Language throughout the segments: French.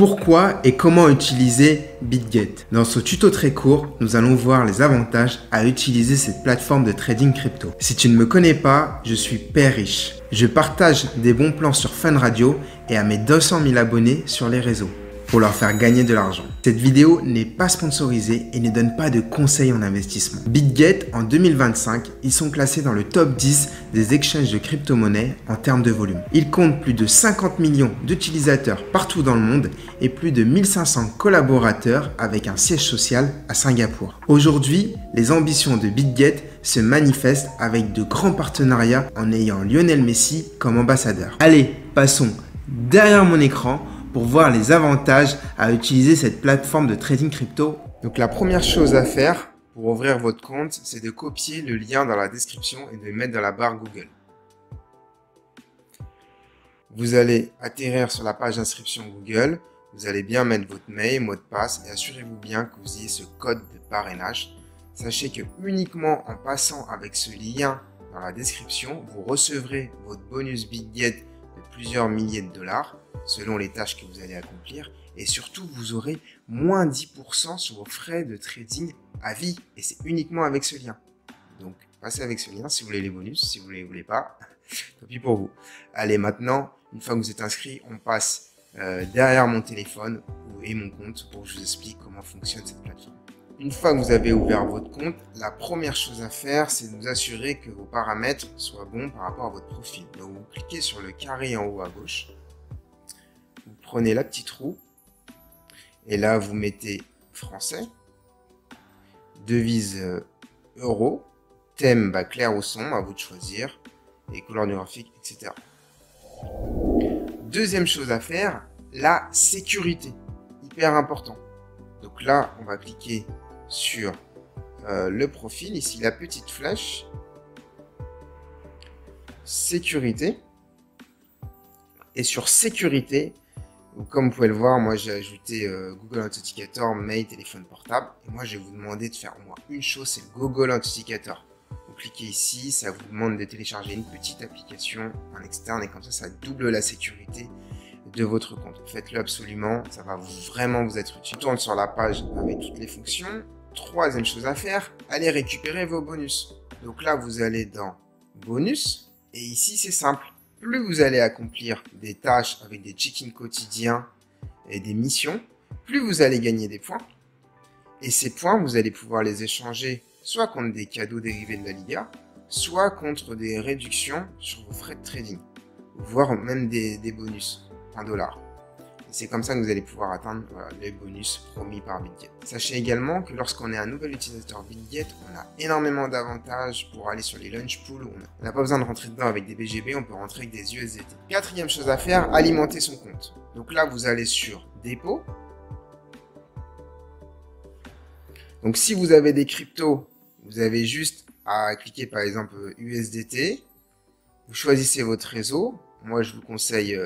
Pourquoi et comment utiliser BitGet? Dans ce tuto très court, nous allons voir les avantages à utiliser cette plateforme de trading crypto. Si tu ne me connais pas, je suis Père Riche. Je partage des bons plans sur Fun Radio et à mes 200 000 abonnés sur les réseaux pour leur faire gagner de l'argent. Cette vidéo n'est pas sponsorisée et ne donne pas de conseils en investissement. BitGet, en 2025, ils sont classés dans le top 10 des exchanges de crypto-monnaies en termes de volume. Ils comptent plus de 50 millions d'utilisateurs partout dans le monde et plus de 1500 collaborateurs avec un siège social à Singapour. Aujourd'hui, les ambitions de BitGet se manifestent avec de grands partenariats en ayant Lionel Messi comme ambassadeur. Allez, passons derrière mon écran pour voir les avantages à utiliser cette plateforme de trading crypto. Donc la première chose à faire pour ouvrir votre compte, c'est de copier le lien dans la description et de le mettre dans la barre Google. Vous allez atterrir sur la page d'inscription Google, vous allez bien mettre votre mail, mot de passe et assurez-vous bien que vous ayez ce code de parrainage. Sachez que uniquement en passant avec ce lien dans la description, vous recevrez votre bonus BitGet de plusieurs milliers de dollars selon les tâches que vous allez accomplir et surtout vous aurez moins 10% sur vos frais de trading à vie et c'est uniquement avec ce lien. Donc passez avec ce lien si vous voulez les bonus, si vous ne les voulez pas, tant pis pour vous. Allez, maintenant, une fois que vous êtes inscrit, on passe derrière mon téléphone et mon compte pour que je vous explique comment fonctionne cette plateforme. Une fois que vous avez ouvert votre compte, la première chose à faire, c'est de vous assurer que vos paramètres soient bons par rapport à votre profil. Donc vous cliquez sur le carré en haut à gauche. Vous prenez la petite roue et là vous mettez français, devise euro, thème clair ou sombre, à vous de choisir, et couleur du graphique, etc. Deuxième chose à faire, la sécurité, hyper important. Donc là on va cliquer sur le profil, ici la petite flèche, sécurité, et sur sécurité, comme vous pouvez le voir, moi j'ai ajouté Google Authenticator, mail, téléphone portable. Et moi je vais vous demander de faire au moins une chose, c'est le Google Authenticator. Vous cliquez ici, ça vous demande de télécharger une petite application en externe et comme ça double la sécurité de votre compte. Faites-le absolument, ça va vraiment vous être utile. On tourne sur la page avec toutes les fonctions. Troisième chose à faire, allez récupérer vos bonus. Donc là vous allez dans bonus et ici c'est simple. Plus vous allez accomplir des tâches avec des check-in quotidiens et des missions, plus vous allez gagner des points. Et ces points, vous allez pouvoir les échanger soit contre des cadeaux dérivés de la Liga, soit contre des réductions sur vos frais de trading, voire même des bonus en dollars. C'est comme ça que vous allez pouvoir atteindre les bonus promis par BitGet. Sachez également que lorsqu'on est un nouvel utilisateur BitGet, on a énormément d'avantages pour aller sur les launch pools. On n'a pas besoin de rentrer dedans avec des BGB, on peut rentrer avec des USDT. Quatrième chose à faire, alimenter son compte. Donc là, vous allez sur dépôt. Donc si vous avez des cryptos, vous avez juste à cliquer par exemple USDT. Vous choisissez votre réseau. Moi, je vous conseille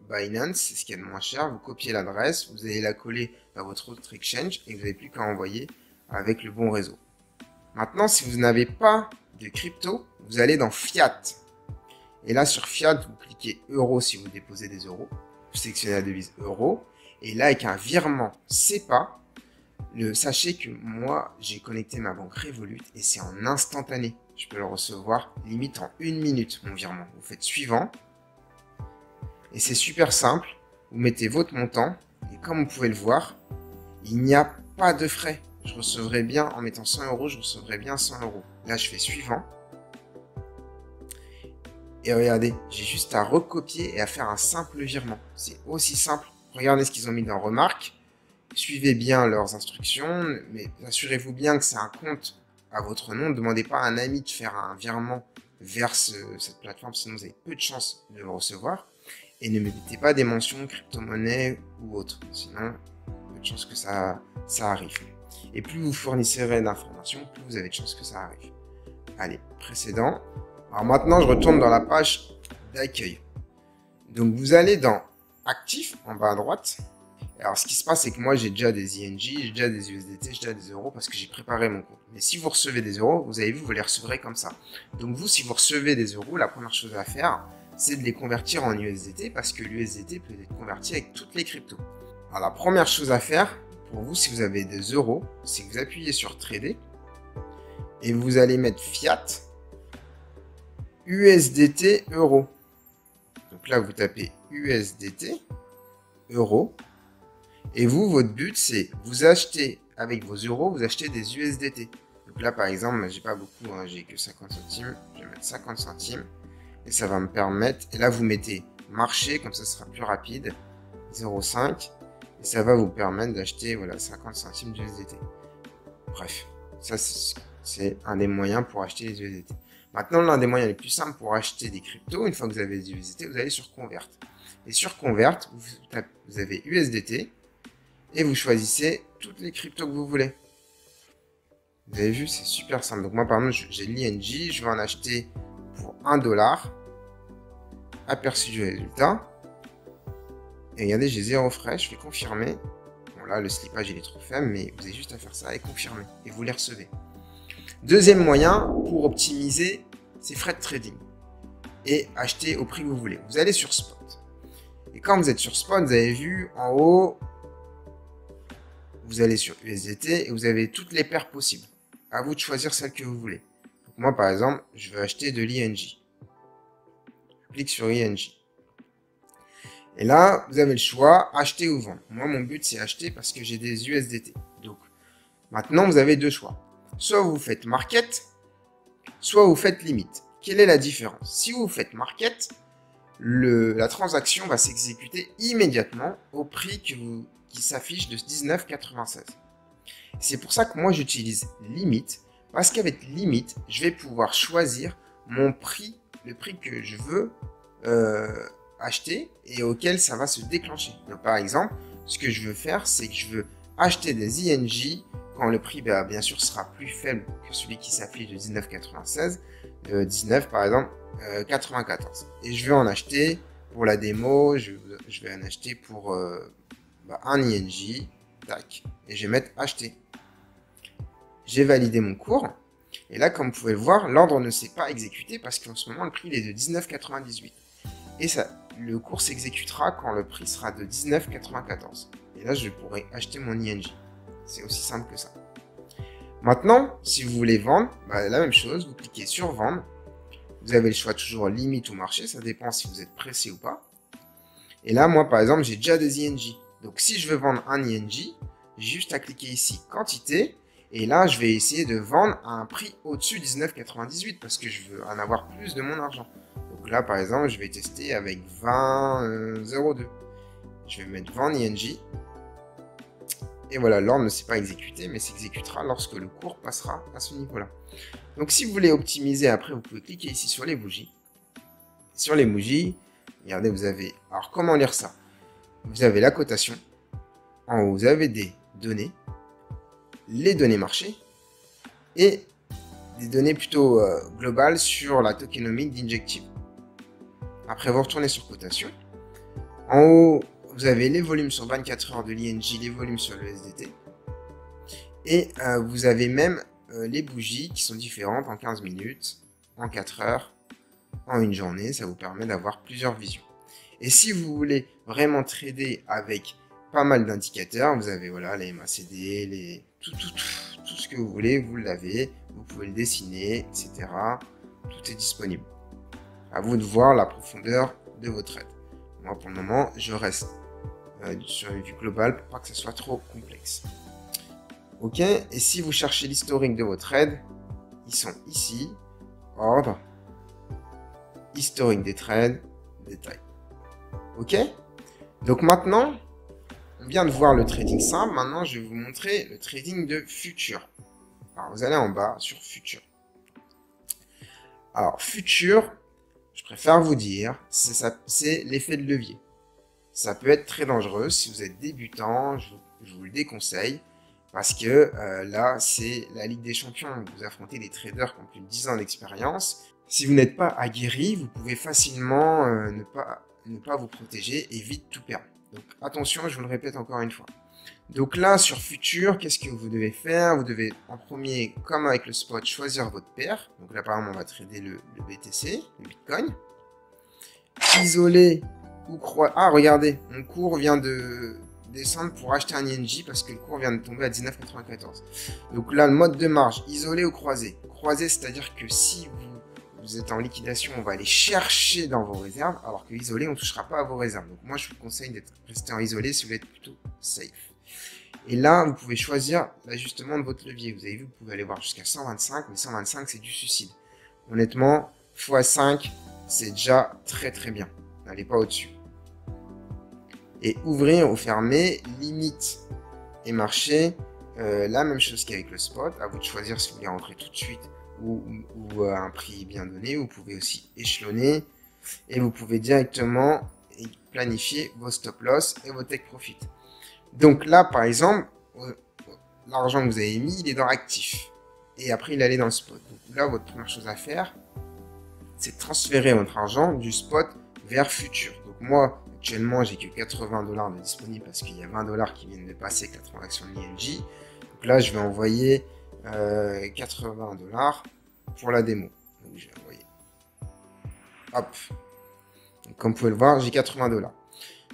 Binance, c'est ce qu'il y a de moins cher. Vous copiez l'adresse, vous allez la coller dans votre autre exchange et vous n'avez plus qu'à envoyer avec le bon réseau. Maintenant, si vous n'avez pas de crypto, vous allez dans Fiat. Et là, sur Fiat, vous cliquez euro si vous déposez des euros. Vous sélectionnez la devise euro. Et là, avec un virement SEPA, sachez que moi, j'ai connecté ma banque Revolut et c'est en instantané. Je peux le recevoir limite en 1 minute, mon virement. Vous faites suivant. Et c'est super simple, vous mettez votre montant et comme vous pouvez le voir, il n'y a pas de frais. Je recevrai bien, en mettant 100 euros, je recevrai bien 100 euros. Là, je fais suivant. Et regardez, j'ai juste à recopier et à faire un simple virement. C'est aussi simple. Regardez ce qu'ils ont mis dans remarque. Suivez bien leurs instructions, mais assurez-vous bien que c'est un compte à votre nom. Ne demandez pas à un ami de faire un virement vers cette plateforme, sinon vous avez peu de chances de le recevoir. Et ne mettez pas des mentions crypto-monnaie ou autre, sinon il y a de chances que ça arrive. Et plus vous fournissez d'informations, plus vous avez de chances que ça arrive. Allez, précédent. Alors maintenant, je retourne dans la page d'accueil. Donc vous allez dans Actif, en bas à droite. Alors ce qui se passe, c'est que moi j'ai déjà des ING, j'ai déjà des USDT, j'ai déjà des euros parce que j'ai préparé mon compte. Mais si vous recevez des euros, vous avez vu, vous les recevrez comme ça. Donc vous, si vous recevez des euros, la première chose à faire, c'est de les convertir en USDT parce que l'USDT peut être converti avec toutes les cryptos. Alors, la première chose à faire, pour vous, si vous avez des euros, c'est que vous appuyez sur Trader et vous allez mettre Fiat USDT euro. Donc là, vous tapez USDT euro. Et vous, votre but, c'est vous achetez avec vos euros, vous achetez des USDT. Donc là, par exemple, j'ai pas beaucoup, hein, j'ai que 50 centimes. Je vais mettre 50 centimes. Et ça va me permettre, et là, vous mettez marché, comme ça, ce sera plus rapide. 0,5. Et ça va vous permettre d'acheter, voilà, 50 centimes d'USDT. Bref, ça, c'est un des moyens pour acheter les USDT. Maintenant, l'un des moyens les plus simples pour acheter des cryptos, une fois que vous avez des USDT, vous allez sur Convert. Et sur Convert, vous avez USDT et vous choisissez toutes les cryptos que vous voulez. Vous avez vu, c'est super simple. Donc moi, par exemple, j'ai l'INJ, je vais en acheter pour 1 $. Aperçu du résultat. Et regardez, j'ai 0 frais, je fais confirmer. Bon là, le slippage, il est trop faible, mais vous avez juste à faire ça et confirmer. Et vous les recevez. Deuxième moyen pour optimiser ces frais de trading et acheter au prix que vous voulez. Vous allez sur Spot. Et quand vous êtes sur Spot, vous avez vu en haut, vous allez sur USDT et vous avez toutes les paires possibles. À vous de choisir celle que vous voulez. Donc moi, par exemple, je veux acheter de l'INJ. Je clique sur INJ. Et là, vous avez le choix, acheter ou vendre. Moi, mon but, c'est acheter parce que j'ai des USDT. Donc, maintenant, vous avez deux choix. Soit vous faites market, soit vous faites limite. Quelle est la différence? Si vous faites market, la transaction va s'exécuter immédiatement au prix qui s'affiche de 19,96. C'est pour ça que moi j'utilise limite, parce qu'avec limite, je vais pouvoir choisir mon prix, le prix que je veux acheter et auquel ça va se déclencher. Donc, par exemple, ce que je veux faire, c'est que je veux acheter des INJ quand le prix, bien sûr, sera plus faible que celui qui s'affiche de 19,96, 19 par exemple, 94. Et je vais en acheter pour la démo, je vais en acheter pour un INJ, tac, et je vais mettre acheter. J'ai validé mon cours, et là, comme vous pouvez le voir, l'ordre ne s'est pas exécuté parce qu'en ce moment, le prix il est de 19,98. Et ça, le cours s'exécutera quand le prix sera de 19,94. Et là, je pourrai acheter mon INJ. C'est aussi simple que ça. Maintenant, si vous voulez vendre, la même chose, vous cliquez sur vendre. Vous avez le choix toujours limite ou marché, ça dépend si vous êtes pressé ou pas. Et là, moi, par exemple, j'ai déjà des INJ. Donc, si je veux vendre un INJ, j'ai juste à cliquer ici, quantité. Et là, je vais essayer de vendre à un prix au-dessus de 19,98 parce que je veux en avoir plus de mon argent. Donc là, par exemple, je vais tester avec 20,02. Je vais mettre vendre INJ. Et voilà, l'ordre ne s'est pas exécuté, mais s'exécutera lorsque le cours passera à ce niveau-là. Donc si vous voulez optimiser, après, vous pouvez cliquer ici sur les bougies. Sur les bougies, regardez, vous avez... Alors, comment lire ça? Vous avez la cotation. En haut, vous avez des données. Les données marché. Et des données plutôt globales sur la tokenomique d'Injective. Après, vous retournez sur cotation. En haut, vous avez les volumes sur 24 heures de l'INJ, les volumes sur le SDT. Et vous avez même les bougies qui sont différentes en 15 minutes, en 4 heures, en une journée. Ça vous permet d'avoir plusieurs visions. Et si vous voulez vraiment trader avec pas mal d'indicateurs, vous avez voilà, les MACD, tout ce que vous voulez, vous l'avez. Vous pouvez le dessiner, etc. Tout est disponible. À vous de voir la profondeur de vos trades. Moi, pour le moment, je reste sur une vue globale pour pas que ce soit trop complexe. Ok, et si vous cherchez l'historique de vos trades, ils sont ici, ordre, historique des trades, détail. Ok, donc maintenant, on vient de voir le trading simple, maintenant je vais vous montrer le trading de futur. Alors vous allez en bas sur futur. Alors futur, je préfère vous dire, c'est l'effet de levier. Ça peut être très dangereux si vous êtes débutant, je vous le déconseille. Parce que là, c'est la Ligue des Champions. Vous affrontez des traders qui ont plus de 10 ans d'expérience. Si vous n'êtes pas aguerri, vous pouvez facilement ne pas vous protéger et vite tout perdre. Donc attention, je vous le répète encore une fois. Donc là, sur Futur, qu'est-ce que vous devez faire? Vous devez en premier, comme avec le spot, choisir votre paire. Donc là, par exemple, on va trader le BTC, le Bitcoin. Isoler ou croire... Ah, regardez, mon cours vient de descendre pour acheter un INJ parce que le cours vient de tomber à 19,94. Donc là, le mode de marge, isolé ou croisé. Croisé, c'est-à-dire que si vous êtes en liquidation, on va aller chercher dans vos réserves, alors que isolé, on ne touchera pas à vos réserves. Donc moi, je vous conseille d'être resté en isolé si vous êtes plutôt safe. Et là, vous pouvez choisir l'ajustement de votre levier. Vous avez vu, vous pouvez aller voir jusqu'à 125, mais 125, c'est du suicide. Honnêtement, x5, c'est déjà très très bien. N'allez pas au-dessus. Et ouvrir ou fermer, limite et marché, la même chose qu'avec le spot. À vous de choisir si vous voulez rentrer tout de suite ou à un prix bien donné. Vous pouvez aussi échelonner et vous pouvez directement planifier vos stop loss et vos take profit. Donc là, par exemple, l'argent que vous avez mis, il est dans actif. Et après, il allait dans le spot. Donc là, votre première chose à faire, c'est de transférer votre argent du spot vers futur. Donc moi, actuellement, j'ai que 80 $ de disponible parce qu'il y a 20 $ qui viennent de passer avec la transaction de l'INJ. Donc là, je vais envoyer 80 $ pour la démo. Donc je vais envoyer. Hop. Donc, comme vous pouvez le voir, j'ai 80 $.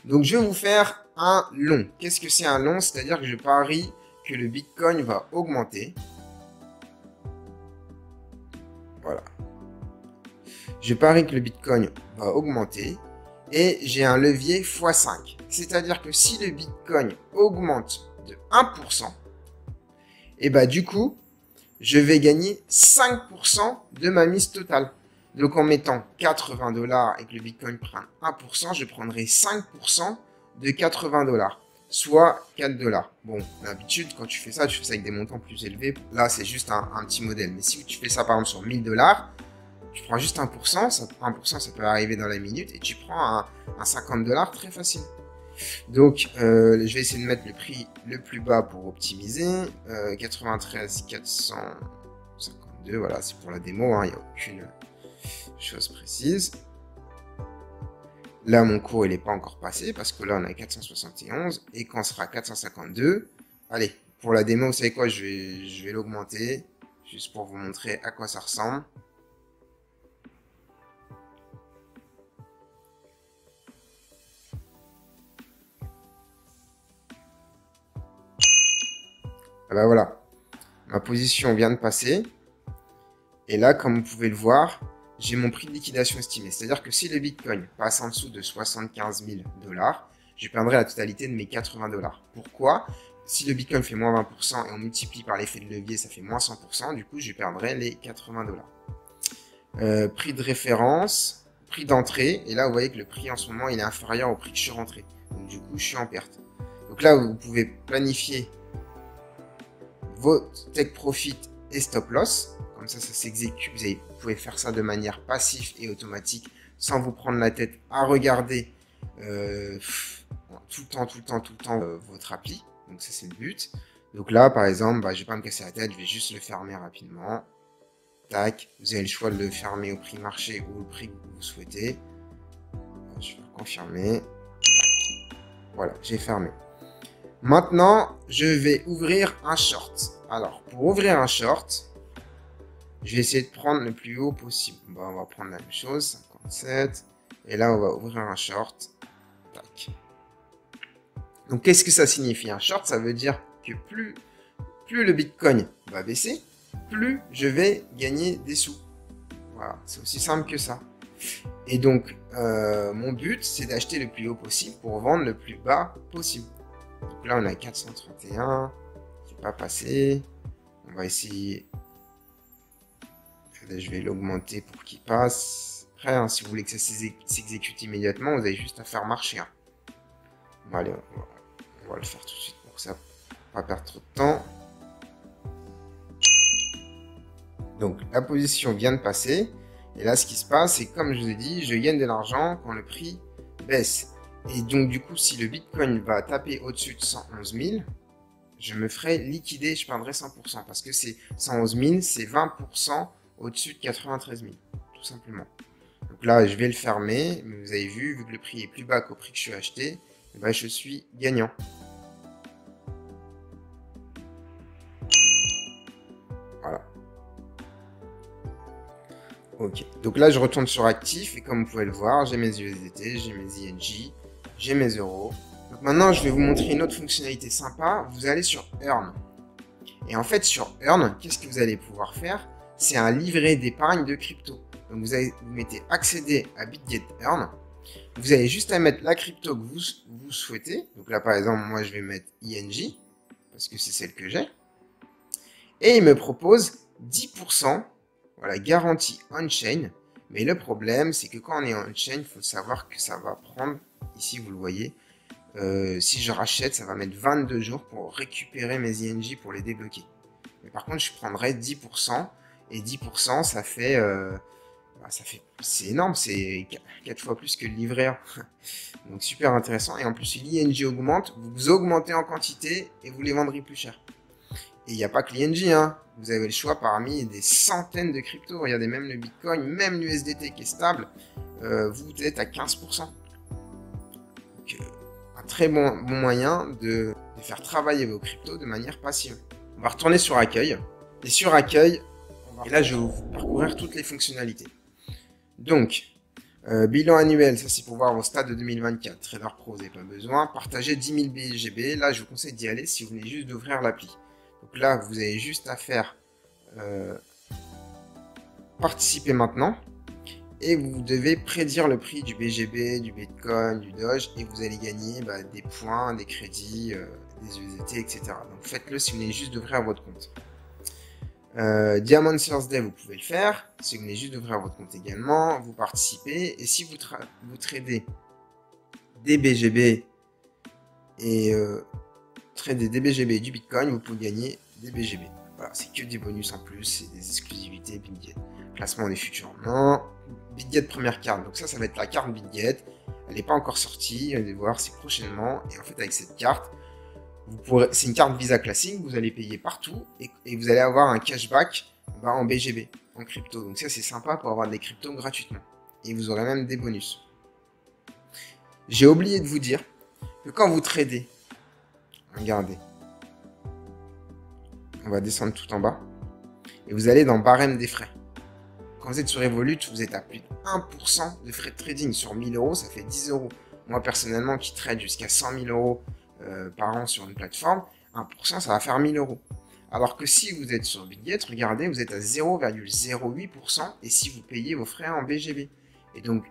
Donc je vais vous faire un long. Qu'est-ce que c'est un long? C'est-à-dire que je parie que le Bitcoin va augmenter. Voilà. Je parie que le Bitcoin va augmenter et j'ai un levier x5. C'est-à-dire que si le Bitcoin augmente de 1%, et bah du coup, je vais gagner 5% de ma mise totale. Donc en mettant 80 $ et que le Bitcoin prenne 1%, je prendrai 5% de 80 $, soit 4 $. Bon, d'habitude, quand tu fais ça avec des montants plus élevés. Là, c'est juste un petit modèle. Mais si tu fais ça par exemple sur 1000 $, tu prends juste 1%, 1%, ça peut arriver dans la minute, et tu prends un 50 $ très facile. Donc, je vais essayer de mettre le prix le plus bas pour optimiser. 93 452, voilà, c'est pour la démo, hein, il n'y a aucune chose précise. Là, mon cours, il n'est pas encore passé, parce que là, on a 471, et quand on sera à 452, allez, pour la démo, vous savez quoi, je vais l'augmenter, juste pour vous montrer à quoi ça ressemble. Ah bah voilà, ma position vient de passer. Et là, comme vous pouvez le voir, j'ai mon prix de liquidation estimé. C'est-à-dire que si le Bitcoin passe en dessous de 75 000 $, je perdrai la totalité de mes 80 $. Pourquoi? Si le Bitcoin fait moins 20% et on multiplie par l'effet de levier, ça fait moins 100%. Du coup, je perdrai les 80 $. Prix de référence, prix d'entrée. Et là, vous voyez que le prix en ce moment, il est inférieur au prix que je suis rentré. Donc du coup, je suis en perte. Donc là, vous pouvez planifier vos take profit et stop loss. Comme ça s'exécute. Vous pouvez faire ça de manière passive et automatique sans vous prendre la tête à regarder tout le temps votre appli. Donc ça, c'est le but. Donc là, par exemple, je ne vais pas me casser la tête, je vais juste le fermer rapidement. Tac, vous avez le choix de le fermer au prix marché ou au prix que vous souhaitez. Je vais confirmer. Tac. Voilà, j'ai fermé. Maintenant, je vais ouvrir un short. Alors, pour ouvrir un short, je vais essayer de prendre le plus haut possible. Bon, on va prendre la même chose, 57. Et là, on va ouvrir un short. Tac. Donc, qu'est-ce que ça signifie? Un short, ça veut dire que plus le Bitcoin va baisser, plus je vais gagner des sous. Voilà, c'est aussi simple que ça. Et donc, mon but, c'est d'acheter le plus haut possible pour vendre le plus bas possible. Donc là, on a 431. C'est pas passé. On va essayer. Je vais l'augmenter pour qu'il passe. Après, hein, si vous voulez que ça s'exécute immédiatement, vous avez juste à faire marcher. Hein. Bon, allez, on va le faire tout de suite pour ça. Pas perdre trop de temps. Donc, la position vient de passer. Et là, ce qui se passe, c'est comme je vous ai dit, je gagne de l'argent quand le prix baisse. Et donc, du coup, si le Bitcoin va taper au-dessus de 111 000, je me ferai liquider, je perdrai 100%. Parce que c'est 111 000, c'est 20% au-dessus de 93 000, tout simplement. Donc là, je vais le fermer. Mais vous avez vu que le prix est plus bas qu'au prix que je suis acheté, je suis gagnant. Voilà. Ok. Donc là, je retourne sur actif. Et comme vous pouvez le voir, j'ai mes USDT, j'ai mes INJ, j'ai mes euros. Donc maintenant, je vais vous montrer une autre fonctionnalité sympa. Vous allez sur Earn. Et en fait, sur Earn, qu'est-ce que vous allez pouvoir faire? C'est un livret d'épargne de crypto. Donc vous mettez accéder à BitGet Earn. Vous avez juste à mettre la crypto que vous souhaitez. Donc là, par exemple, moi, je vais mettre INJ, parce que c'est celle que j'ai. Et il me propose 10%, voilà, garantie on-chain. Mais le problème, c'est que quand on est on-chain, il faut savoir que ça va prendre, ici vous le voyez, si je rachète, ça va mettre 22 jours pour récupérer mes INJ pour les débloquer. Mais par contre, je prendrai 10%, et 10%, c'est énorme, c'est 4 fois plus que le livret A. Donc super intéressant. Et en plus, si l'INJ augmente, vous augmentez en quantité et vous les vendrez plus cher. Et il n'y a pas que l'INJ, hein. Vous avez le choix parmi des centaines de cryptos. Regardez, même le Bitcoin, même l'USDT qui est stable, vous êtes à 15%. Donc, un très bon moyen de faire travailler vos cryptos de manière passive. On va retourner sur Accueil. Et sur Accueil, et là, je vais vous parcourir toutes les fonctionnalités. Donc, bilan annuel, ça c'est pour voir vos stats de 2024. Trader Pro, vous n'avez pas besoin. Partager 10 000 BGB, là je vous conseille d'y aller si vous venez juste d'ouvrir l'appli. Donc là, vous avez juste à faire participer maintenant. Et vous devez prédire le prix du BGB, du Bitcoin, du Doge. Et vous allez gagner des points, des crédits, des USDT, etc. Donc faites-le si vous venez juste d'ouvrir votre compte. Diamond Thursday, vous pouvez le faire. Si vous venez juste d'ouvrir votre compte également, vous participez. Et si vous tradez des BGB et tradez des BGB et du Bitcoin, vous pouvez gagner des BGB. Voilà, c'est que des bonus en plus, c'est des exclusivités BitGet. Classement des futurs, non. BitGet première carte, donc ça va être la carte BitGet. Elle n'est pas encore sortie, vous allez voir, c'est prochainement. Et en fait, avec cette carte, c'est une carte Visa classique, vous allez payer partout et vous allez avoir un cashback en BGB, en crypto. Donc ça, c'est sympa pour avoir des cryptos gratuitement. Et vous aurez même des bonus. J'ai oublié de vous dire que quand vous tradez, regardez, on va descendre tout en bas, et vous allez dans barème des frais. Quand vous êtes sur Revolut, vous êtes à plus de 1% de frais de trading. Sur 1000 euros, ça fait 10 euros. Moi, personnellement, qui trade jusqu'à 100 000 euros par an sur une plateforme, 1%, ça va faire 1000 euros. Alors que si vous êtes sur BitGet, regardez, vous êtes à 0,08% et si vous payez vos frais en BGB. Et donc,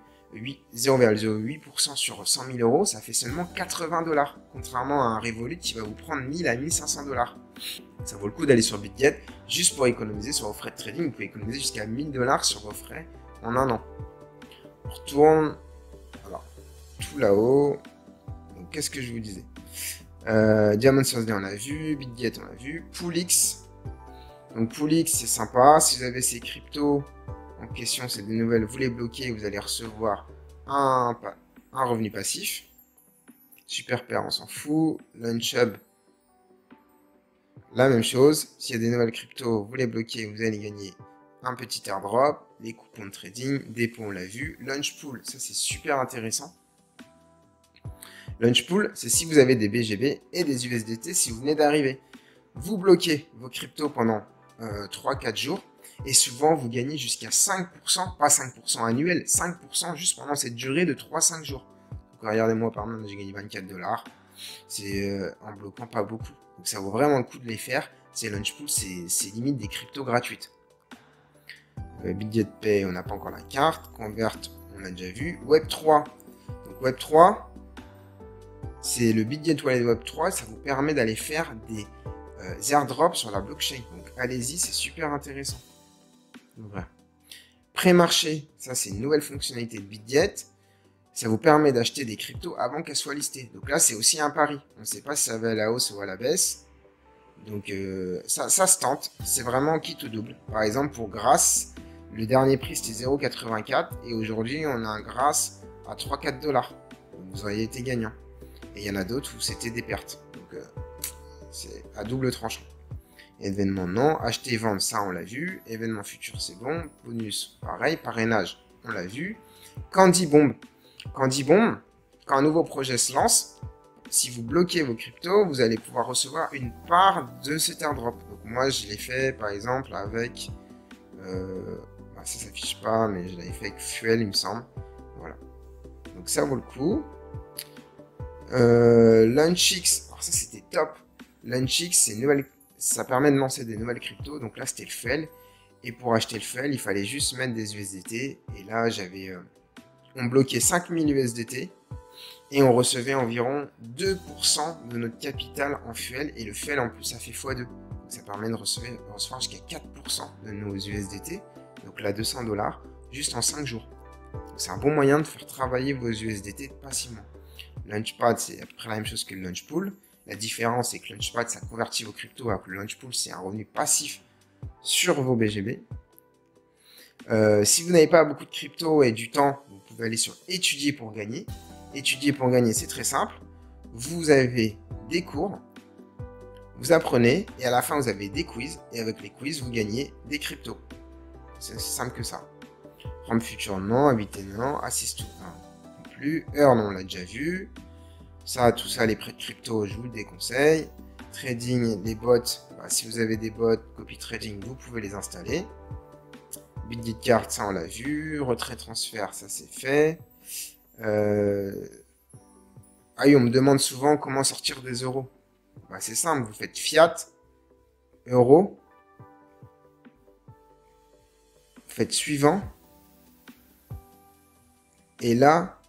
0,08% sur 100 000 euros, ça fait seulement 80 $. Contrairement à un Revolut qui va vous prendre 1000 à 1500 $. Ça vaut le coup d'aller sur BitGet juste pour économiser sur vos frais de trading. Vous pouvez économiser jusqu'à 1000 $ sur vos frais en un an. On retourne. Alors, tout là-haut. Donc, qu'est-ce que je vous disais? Diamond Thursday, on a vu. BitGet, on a vu. Poolix. Donc, Poolix, c'est sympa. Si vous avez ces cryptos en question, c'est des nouvelles, vous les bloquez, vous allez recevoir un revenu passif. Super Pair, on s'en fout. Launchhub, la même chose. S'il y a des nouvelles cryptos, vous les bloquez, vous allez gagner un petit airdrop. Les coupons de trading, dépôt, on l'a vu. Launchpool, ça c'est super intéressant. Launchpool, c'est si vous avez des BGB et des USDT si vous venez d'arriver. Vous bloquez vos cryptos pendant 3-4 jours. Et souvent, vous gagnez jusqu'à 5%, pas 5% annuel, 5% juste pendant cette durée de 3-5 jours. Donc, regardez-moi, par exemple, j'ai gagné 24 $. C'est en bloquant pas beaucoup. Donc, ça vaut vraiment le coup de les faire. C'est Launchpool, c'est limite des cryptos gratuites. BitGet Pay, on n'a pas encore la carte. Convert, on l'a déjà vu. Web3. Donc, Web3, c'est le BitGet Wallet Web3. Ça vous permet d'aller faire des airdrops sur la blockchain. Donc, allez-y, c'est super intéressant. Voilà. Pré-marché, ça c'est une nouvelle fonctionnalité de BitGet. Ça vous permet d'acheter des cryptos avant qu'elles soient listées. Donc là, c'est aussi un pari. On ne sait pas si ça va à la hausse ou à la baisse. Donc ça se tente. C'est c'est quitte ou double. Par exemple, pour Grasse, le dernier prix c'était 0,84 et aujourd'hui on a un Grasse à 3-4 $. Donc vous auriez été gagnant. Et il y en a d'autres où c'était des pertes. Donc c'est à double tranchant. Événement non, acheter, vendre, ça on l'a vu. Événement futur, c'est bon. Bonus, pareil. Parrainage, on l'a vu. Candy Bomb. Candy Bomb, quand un nouveau projet se lance, si vous bloquez vos cryptos, vous allez pouvoir recevoir une part de cet airdrop. Donc moi, je l'ai fait par exemple avec... ça s'affiche pas, mais je l'avais fait avec Fuel, il me semble. Voilà. Donc ça vaut le coup. Launchix, alors ça c'était top. Launchix, ça permet de lancer des nouvelles cryptos. Donc là c'était le FEL. Et pour acheter le FEL, il fallait juste mettre des USDT. Et là on bloquait 5000 USDT. Et on recevait environ 2% de notre capital en FUEL. Et le FUEL en plus ça fait x2. Donc ça permet de recevoir jusqu'à 4% de nos USDT. Donc là 200 $, juste en 5 jours. C'est un bon moyen de faire travailler vos USDT passivement. Launchpad, c'est à peu près la même chose que le Launchpool. La différence, c'est que Launchpad, ça convertit vos cryptos, alors que le Launchpool, c'est un revenu passif sur vos BGB. Si vous n'avez pas beaucoup de crypto et du temps, vous pouvez aller sur étudier pour gagner. Étudier pour gagner, c'est très simple. Vous avez des cours, vous apprenez, et à la fin, vous avez des quiz. Et avec les quiz, vous gagnez des cryptos. C'est aussi simple que ça. RAM Future, non. Habiter, non. Assist to non plus. Earn, on l'a déjà vu. Ça, tout ça, les prêts de crypto, je vous le déconseille. Trading, les bots, bah, si vous avez des bots, copy trading, vous pouvez les installer. Bitget Card, ça on l'a vu. Retrait transfert, ça c'est fait. Ah oui, on me demande souvent comment sortir des euros. Bah, c'est simple, vous faites fiat, euro. Vous faites suivant. Et là,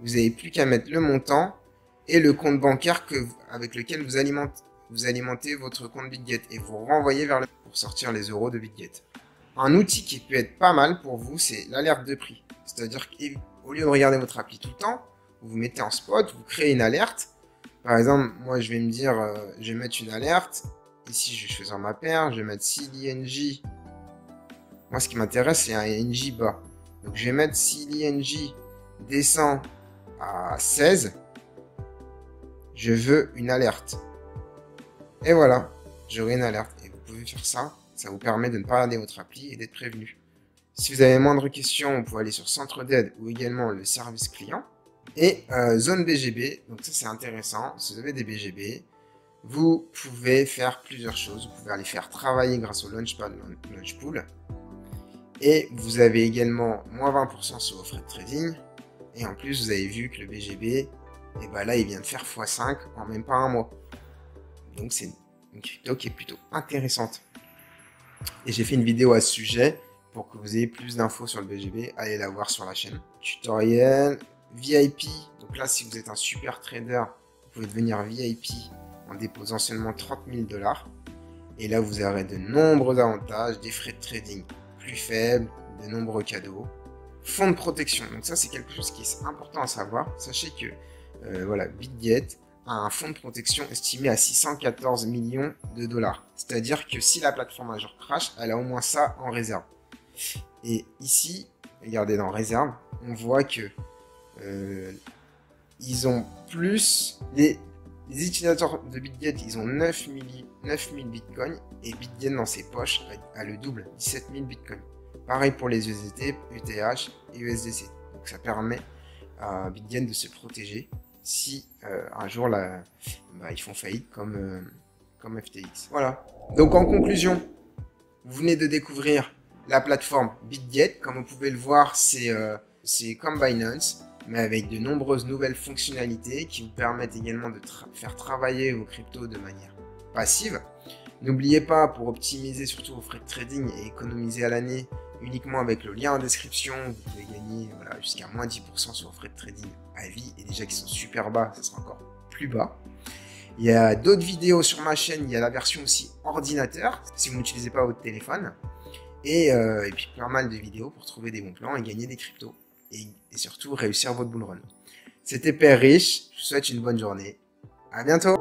vous n'avez plus qu'à mettre le montant et le compte bancaire avec lequel vous alimentez votre compte Bitget et vous renvoyez vers pour sortir les euros de Bitget. Un outil qui peut être pas mal pour vous, c'est l'alerte de prix. C'est-à-dire qu'au lieu de regarder votre appli tout le temps, vous vous mettez en spot, vous créez une alerte. Par exemple, moi je vais me dire, je vais mettre une alerte. Ici, je vais choisir ma paire, je vais mettre si l'INJ. Moi, ce qui m'intéresse, c'est un INJ bas. Donc, je vais mettre si l'INJ descend à 16. Je veux une alerte. Et voilà, j'aurai une alerte. Et vous pouvez faire ça. Ça vous permet de ne pas regarder votre appli et d'être prévenu. Si vous avez moindre questions, vous pouvez aller sur Centre d'aide ou également le service client. Et zone BGB, donc ça c'est intéressant. Si vous avez des BGB, vous pouvez faire plusieurs choses. Vous pouvez les faire travailler grâce au Launchpad, Launchpool. Et vous avez également moins 20% sur vos frais de trading. Et en plus, vous avez vu que le BGB, et ben là, il vient de faire x5 en même pas un mois. Donc, c'est une crypto qui est plutôt intéressante. Et j'ai fait une vidéo à ce sujet pour que vous ayez plus d'infos sur le BGB. Allez la voir sur la chaîne. Tutoriel, VIP. Donc là, si vous êtes un super trader, vous pouvez devenir VIP en déposant seulement 30 000 $. Et là, vous aurez de nombreux avantages, des frais de trading plus faibles, de nombreux cadeaux. Fonds de protection, donc ça c'est quelque chose qui est important à savoir. Sachez que voilà, Bitget a un fonds de protection estimé à 614 millions de $. C'est-à-dire que si la plateforme un jour crash, elle a au moins ça en réserve. Et ici, regardez dans réserve, on voit que ils ont plus les utilisateurs de Bitget, ils ont 9000 bitcoins et Bitget dans ses poches a le double, 17 000 bitcoins. Pareil pour les USDT, ETH et USDC. Donc ça permet à Bitget de se protéger si un jour ils font faillite comme FTX. Voilà. Donc en conclusion, vous venez de découvrir la plateforme Bitget. Comme vous pouvez le voir, c'est comme Binance, mais avec de nombreuses nouvelles fonctionnalités qui vous permettent également de faire travailler vos cryptos de manière passive. N'oubliez pas, pour optimiser surtout vos frais de trading et économiser à l'année, uniquement avec le lien en description, vous pouvez gagner jusqu'à moins 10% sur vos frais de trading à vie. Et déjà qu'ils sont super bas, ça sera encore plus bas. Il y a d'autres vidéos sur ma chaîne, il y a la version aussi ordinateur, si vous n'utilisez pas votre téléphone. Et puis pas mal de vidéos pour trouver des bons plans et gagner des cryptos. Et surtout réussir votre bull run. C'était Père Riche, je vous souhaite une bonne journée. À bientôt!